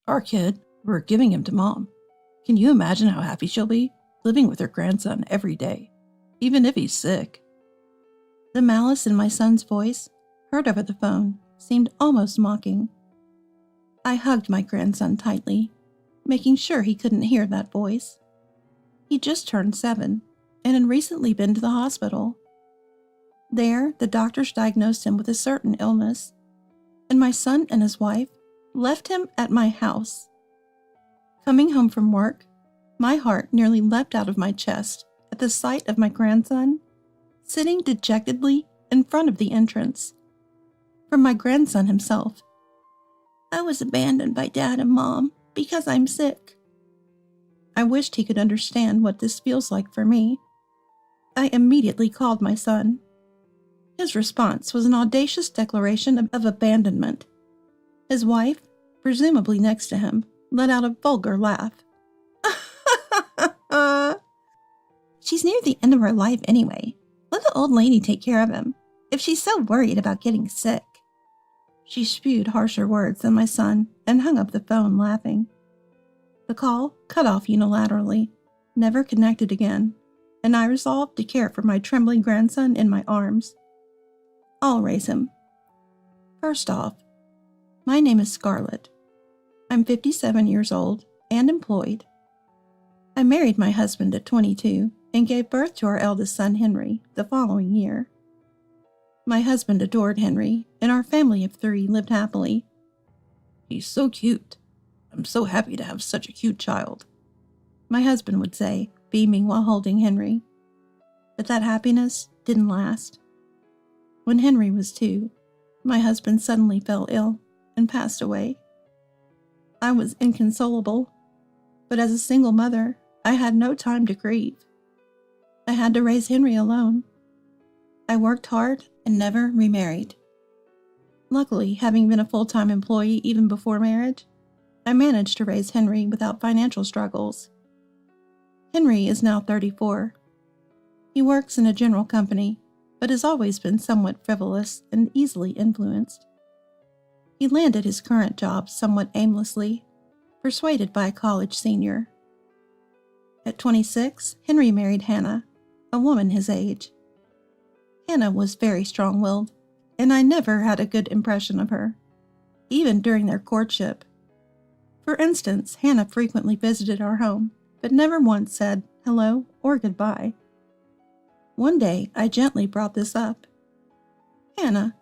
Our kid, we're giving him to Mom. Can you imagine how happy she'll be living with her grandson every day, even if he's sick?" The malice in my son's voice, heard over the phone, seemed almost mocking. I hugged my grandson tightly, making sure he couldn't hear that voice. He just turned 7 and had recently been to the hospital. There, the doctors diagnosed him with a certain illness, and my son and his wife left him at my house. Coming home from work, my heart nearly leapt out of my chest at the sight of my grandson sitting dejectedly in front of the entrance. From my grandson himself, "I was abandoned by Dad and Mom because I'm sick." I wished he could understand what this feels like for me. I immediately called my son. His response was an audacious declaration of abandonment. His wife, presumably next to him, let out a vulgar laugh. "She's near the end of her life anyway. Let the old lady take care of him, if she's so worried about getting sick." She spewed harsher words than my son and hung up the phone laughing. The call cut off unilaterally, never connected again, and I resolved to care for my trembling grandson in my arms. I'll raise him. First off, my name is Scarlett. I'm 57 years old and employed. I married my husband at 22 and gave birth to our eldest son, Henry, the following year. My husband adored Henry, and our family of 3 lived happily. "He's so cute. I'm so happy to have such a cute child," my husband would say, beaming while holding Henry. But that happiness didn't last. When Henry was 2, my husband suddenly fell ill and passed away. I was inconsolable, but as a single mother, I had no time to grieve. I had to raise Henry alone. I worked hard and never remarried. Luckily, having been a full-time employee even before marriage, I managed to raise Henry without financial struggles. Henry is now 34. He works in a general company, but has always been somewhat frivolous and easily influenced. He landed his current job somewhat aimlessly, persuaded by a college senior. At 26, Henry married Hannah, a woman his age. Hannah was very strong-willed, and I never had a good impression of her, even during their courtship. For instance, Hannah frequently visited our home, but never once said hello or goodbye. One day, I gently brought this up. "Hannah,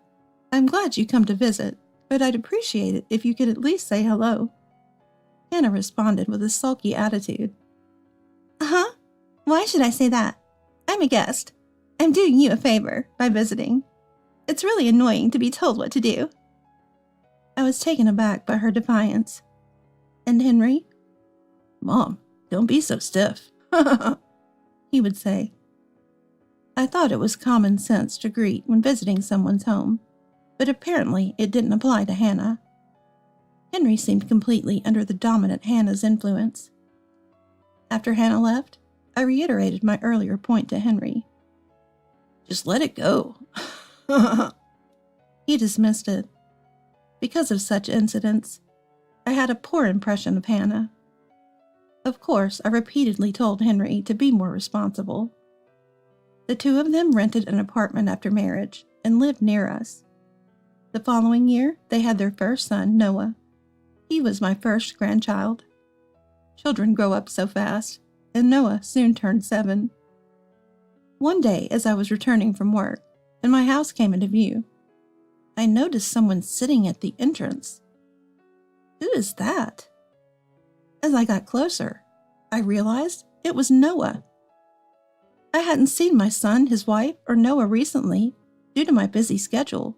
I'm glad you come to visit, but I'd appreciate it if you could at least say hello." Hannah responded with a sulky attitude. "Uh-huh. Why should I say that? I'm a guest. I'm doing you a favor by visiting. It's really annoying to be told what to do." I was taken aback by her defiance. "And Henry?" "Mom, don't be so stiff," he would say. I thought it was common sense to greet when visiting someone's home, but apparently it didn't apply to Hannah. Henry seemed completely under the dominant Hannah's influence. After Hannah left, I reiterated my earlier point to Henry. "Just let it go." He dismissed it. Because of such incidents, I had a poor impression of Hannah. Of course, I repeatedly told Henry to be more responsible. The 2 of them rented an apartment after marriage and lived near us. The following year, they had their first son, Noah. He was my first grandchild. Children grow up so fast, and Noah soon turned 7. One day, as I was returning from work, and my house came into view, I noticed someone sitting at the entrance. Who is that? As I got closer, I realized it was Noah. I hadn't seen my son, his wife, or Noah recently due to my busy schedule,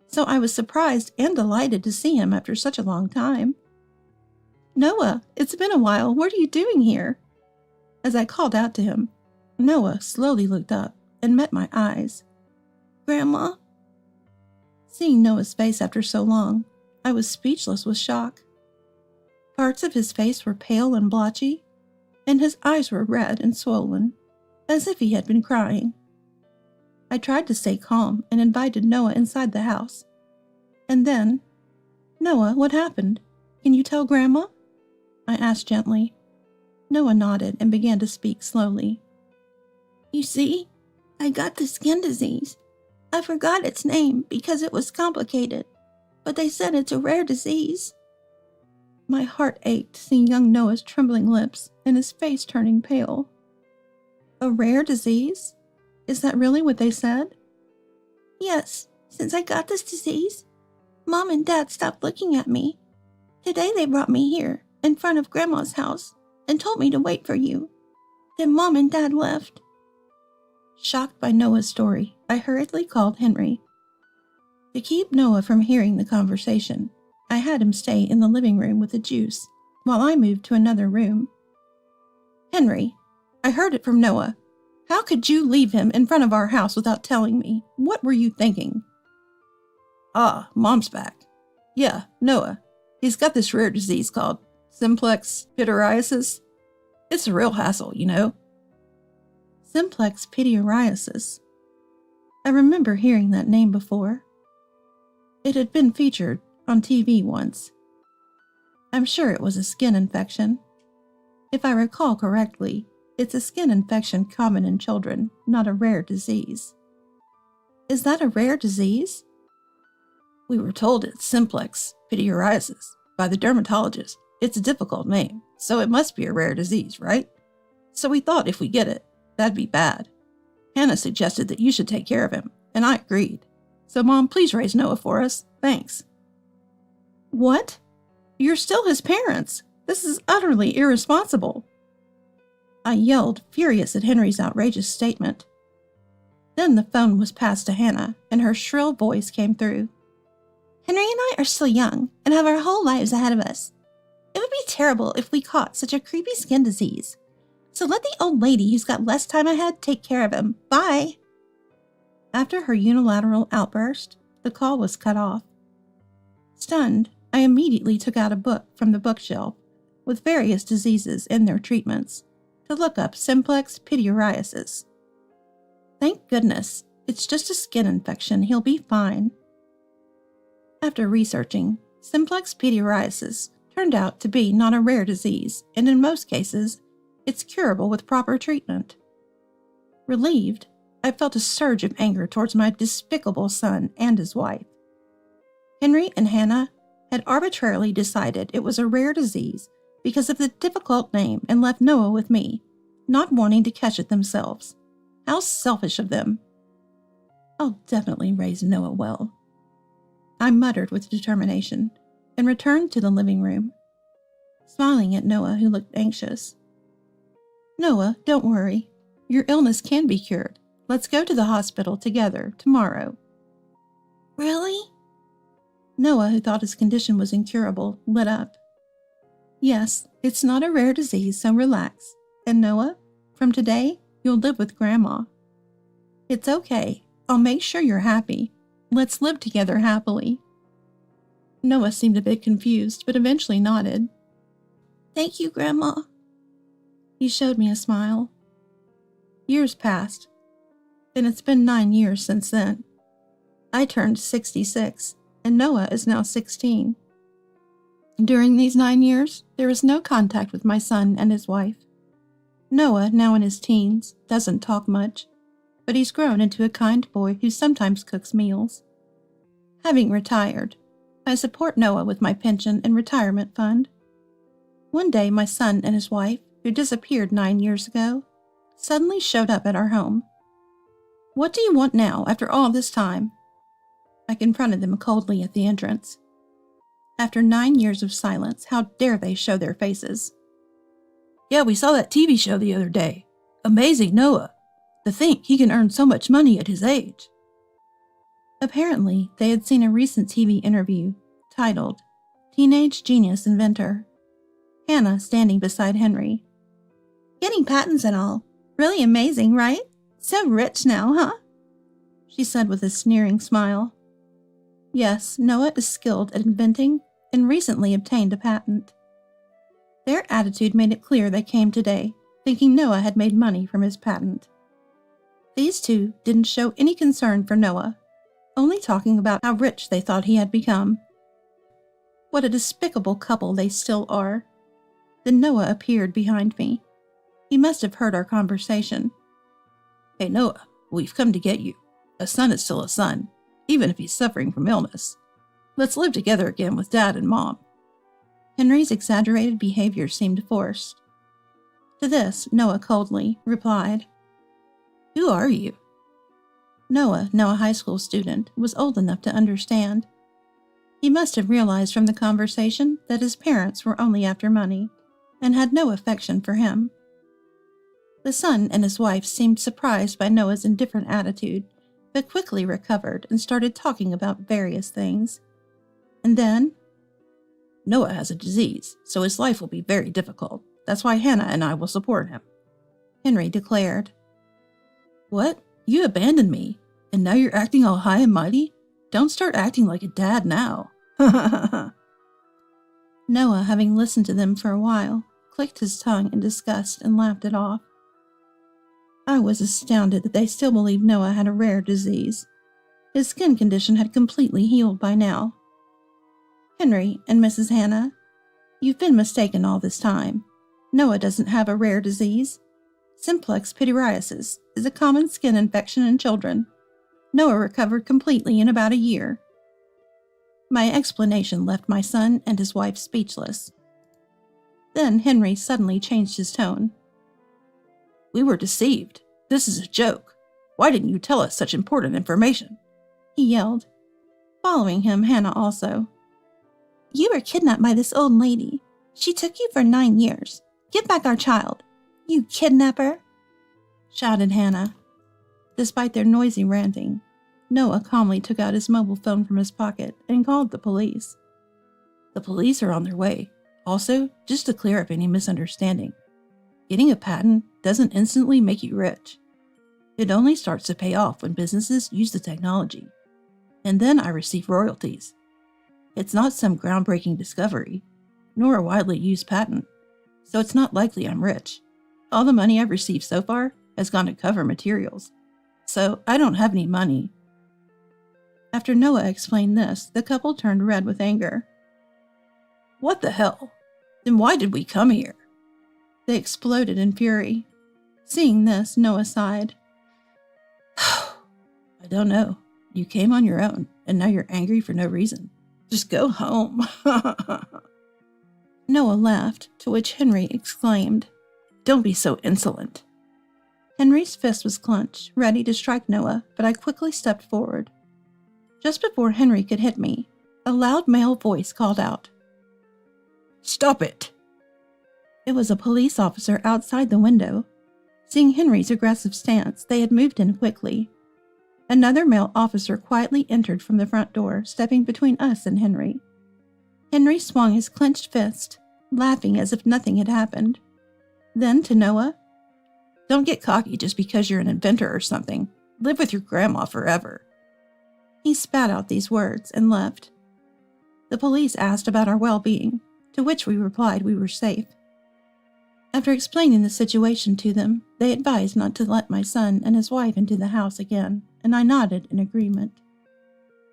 so I was surprised and delighted to see him after such a long time. "Noah, it's been a while. What are you doing here?" As I called out to him, Noah slowly looked up and met my eyes. "Grandma?" Seeing Noah's face after so long, I was speechless with shock. Parts of his face were pale and blotchy, and his eyes were red and swollen, as if he had been crying. I tried to stay calm and invited Noah inside the house. And then, "Noah, what happened? Can you tell Grandma? I asked gently. Noah nodded and began to speak slowly. You see, I got the skin disease. I forgot its name because it was complicated, but they said it's a rare disease. My heart ached seeing young Noah's trembling lips and his face turning pale. A rare disease? Is that really what they said? Yes, since I got this disease, Mom and Dad stopped looking at me. Today they brought me here, in front of Grandma's house, and told me to wait for you. Then Mom and Dad left. Shocked by Noah's story, I hurriedly called Henry. To keep Noah from hearing the conversation, I had him stay in the living room with the juice, while I moved to another room. Henry, I heard it from Noah. How could you leave him in front of our house without telling me? What were you thinking? Ah, Mom's back. Yeah, Noah. He's got this rare disease called simplex pityriasis. It's a real hassle, you know. Simplex pityriasis. I remember hearing that name before. It had been featured on TV once. I'm sure it was a skin infection. If I recall correctly, it's a skin infection common in children, not a rare disease. Is that a rare disease? We were told it's simplex pityriasis by the dermatologist. It's a difficult name, so it must be a rare disease, right? So we thought if we get it, that'd be bad. Hannah suggested that you should take care of him, and I agreed. So Mom, please raise Noah for us. Thanks. What? You're still his parents. This is utterly irresponsible. I yelled, furious at Henry's outrageous statement. Then the phone was passed to Hannah, and her shrill voice came through. Henry and I are still young and have our whole lives ahead of us. It would be terrible if we caught such a creepy skin disease. So let the old lady who's got less time ahead take care of him. Bye. After her unilateral outburst, the call was cut off. Stunned, I immediately took out a book from the bookshelf with various diseases and their treatments to look up simplex pityriasis. Thank goodness, it's just a skin infection. He'll be fine. After researching, simplex pityriasis turned out to be not a rare disease, and in most cases, it's curable with proper treatment. Relieved, I felt a surge of anger towards my despicable son and his wife. Henry and Hannah had arbitrarily decided it was a rare disease because of the difficult name and left Noah with me, not wanting to catch it themselves. How selfish of them. I'll definitely raise Noah well. I muttered with determination and returned to the living room, smiling at Noah, who looked anxious. Noah, don't worry. Your illness can be cured. Let's go to the hospital together tomorrow. Really? Noah, who thought his condition was incurable, lit up. Yes, it's not a rare disease, so relax. And Noah, from today, you'll live with Grandma. It's okay. I'll make sure you're happy. Let's live together happily. Noah seemed a bit confused, but eventually nodded. Thank you, Grandma. He showed me a smile. Years passed, and it's been 9 years since then. I turned 66, and Noah is now 16. During these 9 years, there is no contact with my son and his wife. Noah, now in his teens, doesn't talk much, but he's grown into a kind boy who sometimes cooks meals. Having retired, I support Noah with my pension and retirement fund. One day, my son and his wife, who disappeared 9 years ago, suddenly showed up at our home. What do you want now, after all this time? I confronted them coldly at the entrance. After 9 years of silence, how dare they show their faces? Yeah, we saw that TV show the other day. Amazing Noah. To think he can earn so much money at his age. Apparently, they had seen a recent TV interview titled Teenage Genius Inventor. Hannah standing beside Henry. Getting patents and all. Really amazing, right? So rich now, huh? She said with a sneering smile. Yes, Noah is skilled at inventing and recently obtained a patent. Their attitude made it clear they came today, thinking Noah had made money from his patent. These two didn't show any concern for Noah, only talking about how rich they thought he had become. What a despicable couple they still are. Then Noah appeared behind me. He must have heard our conversation. Hey, Noah, we've come to get you. A son is still a son, even if he's suffering from illness. Let's live together again with Dad and Mom. Henry's exaggerated behavior seemed forced. To this, Noah coldly replied, Who are you? Noah, now a high school student, was old enough to understand. He must have realized from the conversation that his parents were only after money and had no affection for him. The son and his wife seemed surprised by Noah's indifferent attitude, but quickly recovered and started talking about various things. And then, Noah has a disease, so his life will be very difficult. That's why Hannah and I will support him, Henry declared. What? You abandoned me, and now you're acting all high and mighty? Don't start acting like a dad now. Noah, having listened to them for a while, clicked his tongue in disgust and laughed it off. I was astounded that they still believed Noah had a rare disease. His skin condition had completely healed by now. Henry and Mrs. Hannah, you've been mistaken all this time. Noah doesn't have a rare disease. Simplex pityriasis is a common skin infection in children. Noah recovered completely in about a year. My explanation left my son and his wife speechless. Then Henry suddenly changed his tone. We were deceived. This is a joke. Why didn't you tell us such important information? He yelled. Following him, Hannah also. You were kidnapped by this old lady. She took you for 9 years. Give back our child. You kidnapper! Shouted Hannah. Despite their noisy ranting, Noah calmly took out his mobile phone from his pocket and called the police. The police are on their way. Also, just to clear up any misunderstanding, getting a patent doesn't instantly make you rich. It only starts to pay off when businesses use the technology. And then I receive royalties. It's not some groundbreaking discovery, nor a widely used patent, so it's not likely I'm rich. All the money I've received so far has gone to cover materials, so I don't have any money. After Noah explained this, the couple turned red with anger. What the hell? Then why did we come here? They exploded in fury. Seeing this, Noah sighed. I don't know. You came on your own, and now you're angry for no reason. Just go home. Noah laughed, to which Henry exclaimed, Don't be so insolent. Henry's fist was clenched, ready to strike Noah, but I quickly stepped forward. Just before Henry could hit me, a loud male voice called out, Stop it! It was a police officer outside the window. Seeing Henry's aggressive stance, they had moved in quickly. Another male officer quietly entered from the front door, stepping between us and Henry. Henry swung his clenched fist, laughing as if nothing had happened. Then to Noah, Don't get cocky just because you're an inventor or something. Live with your grandma forever. He spat out these words and left. The police asked about our well-being, to which we replied we were safe. After explaining the situation to them, they advised not to let my son and his wife into the house again, and I nodded in agreement.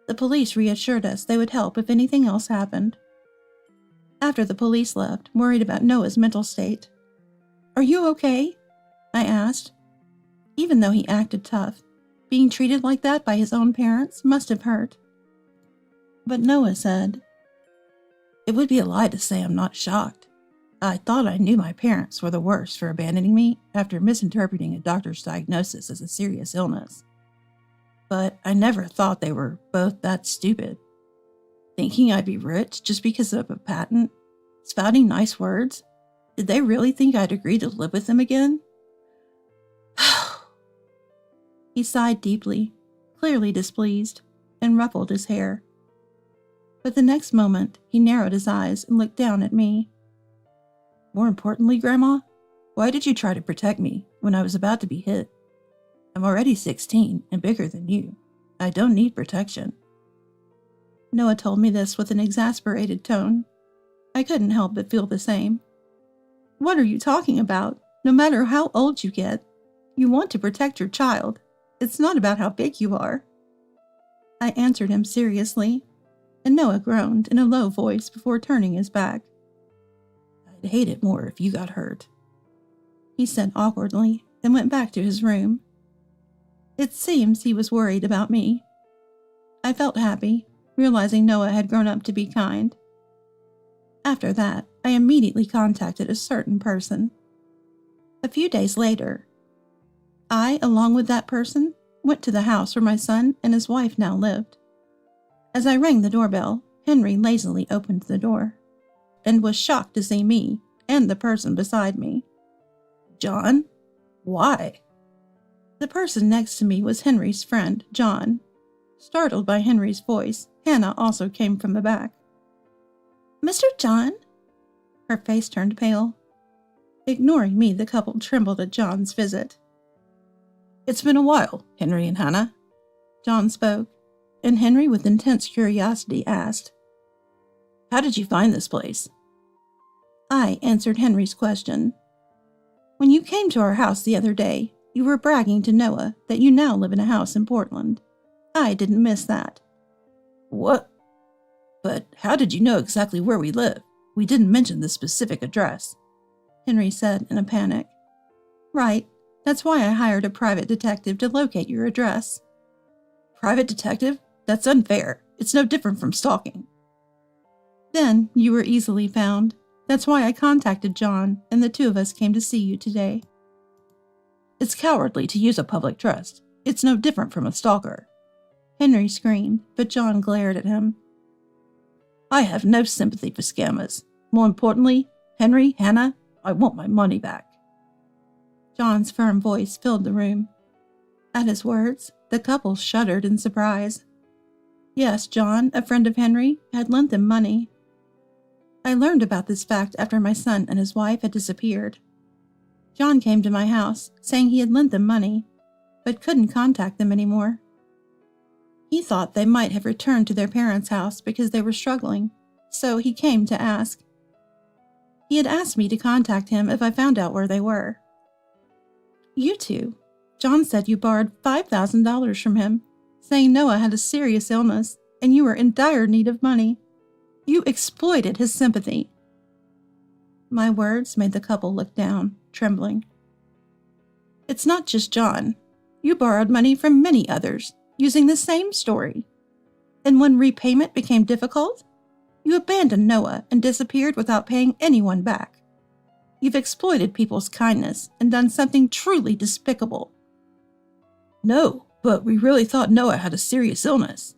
The police reassured us they would help if anything else happened. After the police left, worried about Noah's mental state. Are you okay? I asked. Even though he acted tough, being treated like that by his own parents must have hurt. But Noah said, It would be a lie to say I'm not shocked. I thought I knew my parents were the worst for abandoning me after misinterpreting a doctor's diagnosis as a serious illness. But I never thought they were both that stupid. Thinking I'd be rich just because of a patent, spouting nice words, did they really think I'd agree to live with them again? He sighed deeply, clearly displeased, and ruffled his hair. But the next moment, he narrowed his eyes and looked down at me. More importantly, Grandma, why did you try to protect me when I was about to be hit? I'm already 16 and bigger than you. I don't need protection. Noah told me this with an exasperated tone. I couldn't help but feel the same. What are you talking about? No matter how old you get, you want to protect your child. It's not about how big you are. I answered him seriously. and Noah groaned in a low voice before turning his back. I'd hate it more if you got hurt, he said awkwardly, then went back to his room. It seems he was worried about me. I felt happy, realizing Noah had grown up to be kind. After that, I immediately contacted a certain person. A few days later, I, along with that person, went to the house where my son and his wife now lived. As I rang the doorbell, Henry lazily opened the door and was shocked to see me and the person beside me. John? Why? The person next to me was Henry's friend, John. Startled by Henry's voice, Hannah also came from the back. Mr. John? Her face turned pale. Ignoring me, the couple trembled at John's visit. It's been a while, Henry and Hannah. John spoke, and Henry, with intense curiosity, asked, How did you find this place? I answered Henry's question. When you came to our house the other day, you were bragging to Noah that you now live in a house in Portland. I didn't miss that. What? But how did you know exactly where we live? We didn't mention the specific address, Henry said in a panic. Right. That's why I hired a private detective to locate your address. Private detective? That's unfair. It's no different from stalking. Then you were easily found. That's why I contacted John, and the two of us came to see you today. It's cowardly to use a public trust. It's no different from a stalker. Henry screamed, but John glared at him. I have no sympathy for scammers. More importantly, Henry, Hannah, I want my money back. John's firm voice filled the room. At his words, the couple shuddered in surprise. Yes, John, a friend of Henry, had lent them money. I learned about this fact after my son and his wife had disappeared. John came to my house, saying he had lent them money, but couldn't contact them anymore. He thought they might have returned to their parents' house because they were struggling, so he came to ask. He had asked me to contact him if I found out where they were. You two, John said you borrowed $5,000 from him, saying Noah had a serious illness and you were in dire need of money. You exploited his sympathy. My words made the couple look down, trembling. It's not just John. You borrowed money from many others, using the same story. And when repayment became difficult, you abandoned Noah and disappeared without paying anyone back. You've exploited people's kindness and done something truly despicable. No, but we really thought Noah had a serious illness.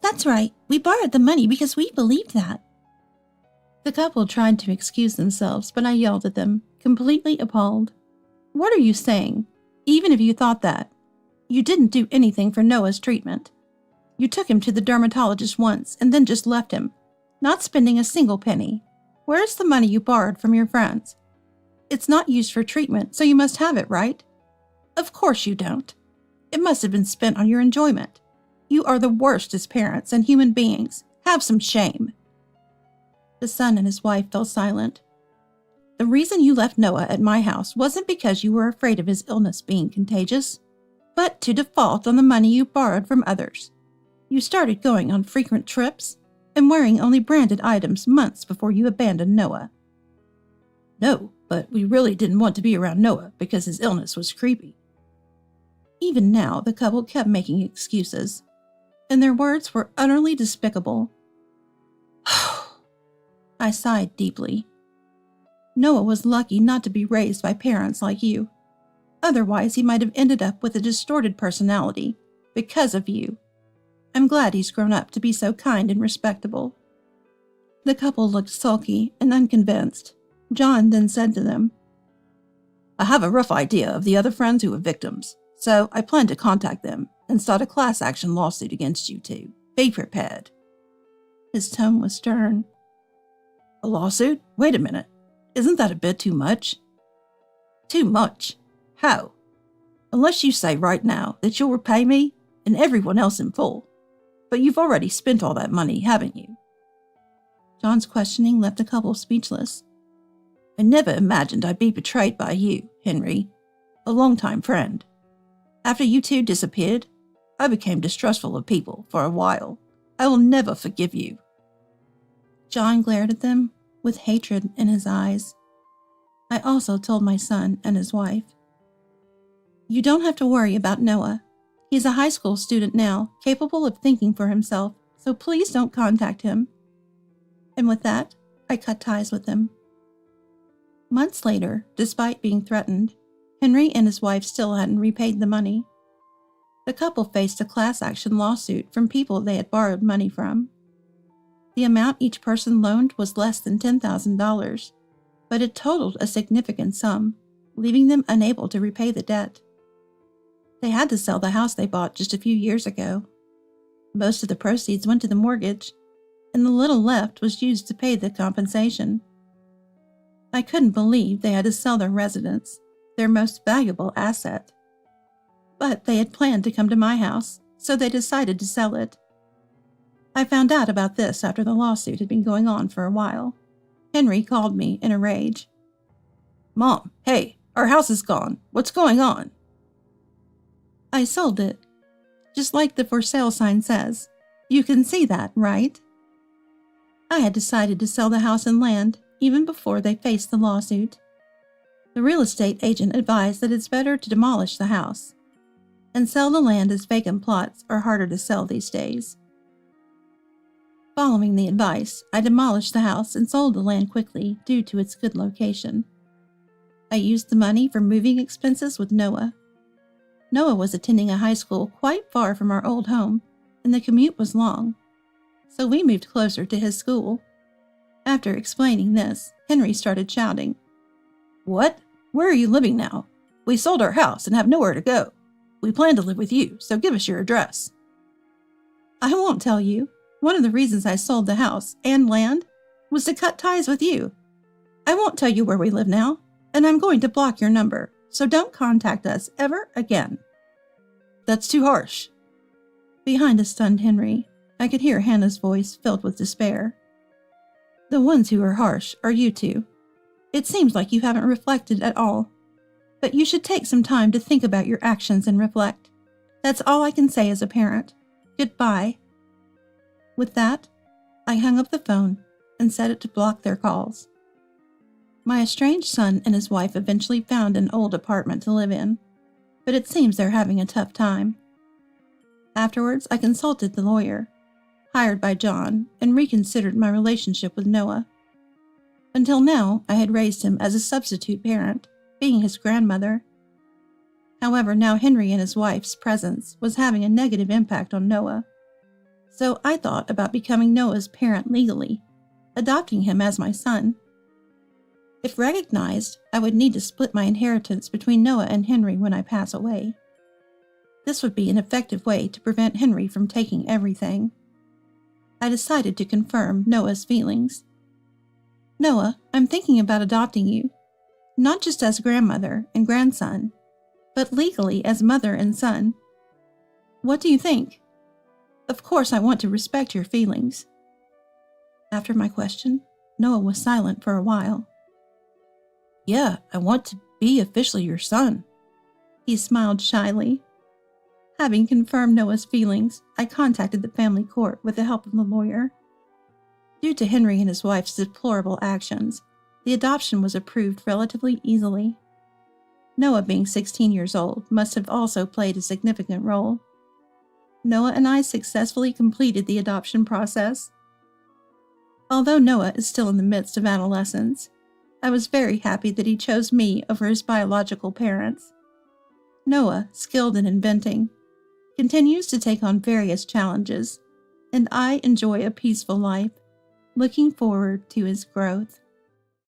That's right. We borrowed the money because we believed that. The couple tried to excuse themselves, but I yelled at them, completely appalled. What are you saying? Even if you thought that, you didn't do anything for Noah's treatment. You took him to the dermatologist once and then just left him, not spending a single penny. Where's the money you borrowed from your friends? It's not used for treatment, so you must have it, right? Of course you don't. It must have been spent on your enjoyment. You are the worst as parents and human beings. Have some shame. The son and his wife fell silent. The reason you left Noah at my house wasn't because you were afraid of his illness being contagious, but to default on the money you borrowed from others. You started going on frequent trips and wearing only branded items months before you abandoned Noah. No, but we really didn't want to be around Noah because his illness was creepy. Even now, the couple kept making excuses, and their words were utterly despicable. I sighed deeply. Noah was lucky not to be raised by parents like you. Otherwise, he might have ended up with a distorted personality because of you. I'm glad he's grown up to be so kind and respectable. The couple looked sulky and unconvinced. John then said to them, I have a rough idea of the other friends who were victims, so I plan to contact them and start a class action lawsuit against you two. Be prepared. His tone was stern. A lawsuit? Wait a minute. Isn't that a bit too much? Too much? How? Unless you say right now that you'll repay me and everyone else in full. But you've already spent all that money, haven't you? John's questioning left the couple speechless. I never imagined I'd be betrayed by you, Henry, a longtime friend. After you two disappeared, I became distrustful of people for a while. I will never forgive you." John glared at them with hatred in his eyes. I also told my son and his wife, "You don't have to worry about Noah. He's a high school student now, capable of thinking for himself, so please don't contact him." And with that, I cut ties with him. Months later, despite being threatened, Henry and his wife still hadn't repaid the money. The couple faced a class action lawsuit from people they had borrowed money from. The amount each person loaned was less than $10,000, but it totaled a significant sum, leaving them unable to repay the debt. They had to sell the house they bought just a few years ago. Most of the proceeds went to the mortgage, and the little left was used to pay the compensation. I couldn't believe they had to sell their residence, their most valuable asset. But they had planned to come to my house, so they decided to sell it. I found out about this after the lawsuit had been going on for a while. Henry called me in a rage. "Mom, hey, our house is gone. What's going on?" "I sold it. Just like the for sale sign says. You can see that, right?" I had decided to sell the house and land even before they faced the lawsuit. The real estate agent advised that it's better to demolish the house and sell the land, as vacant plots are harder to sell these days. Following the advice, I demolished the house and sold the land quickly due to its good location. I used the money for moving expenses with Noah. Noah was attending a high school quite far from our old home, and the commute was long, so we moved closer to his school. After explaining this, Henry started shouting, "What? Where are you living now? We sold our house and have nowhere to go. We plan to live with you, so give us your address." "I won't tell you. One of the reasons I sold the house and land was to cut ties with you. I won't tell you where we live now, and I'm going to block your number, so don't contact us ever again." "That's too harsh." Behind a stunned Henry, I could hear Hannah's voice filled with despair. "The ones who are harsh are you two. It seems like you haven't reflected at all. But you should take some time to think about your actions and reflect. That's all I can say as a parent. Goodbye." With that, I hung up the phone and set it to block their calls. My estranged son and his wife eventually found an old apartment to live in, but it seems they're having a tough time. Afterwards, I consulted the lawyer, hired by John, and reconsidered my relationship with Noah. Until now, I had raised him as a substitute parent, being his grandmother. However, now Henry and his wife's presence was having a negative impact on Noah. So I thought about becoming Noah's parent legally, adopting him as my son. If recognized, I would need to split my inheritance between Noah and Henry when I pass away. This would be an effective way to prevent Henry from taking everything. I decided to confirm Noah's feelings. "Noah, I'm thinking about adopting you, not just as grandmother and grandson, but legally as mother and son. What do you think? Of course, I want to respect your feelings." After my question, Noah was silent for a while. "Yeah, I want to be officially your son." He smiled shyly. Having confirmed Noah's feelings, I contacted the family court with the help of the lawyer. Due to Henry and his wife's deplorable actions, the adoption was approved relatively easily. Noah, being 16 years old, must have also played a significant role. Noah and I successfully completed the adoption process. Although Noah is still in the midst of adolescence, I was very happy that he chose me over his biological parents. Noah, skilled in inventing, continues to take on various challenges, and I enjoy a peaceful life, looking forward to his growth.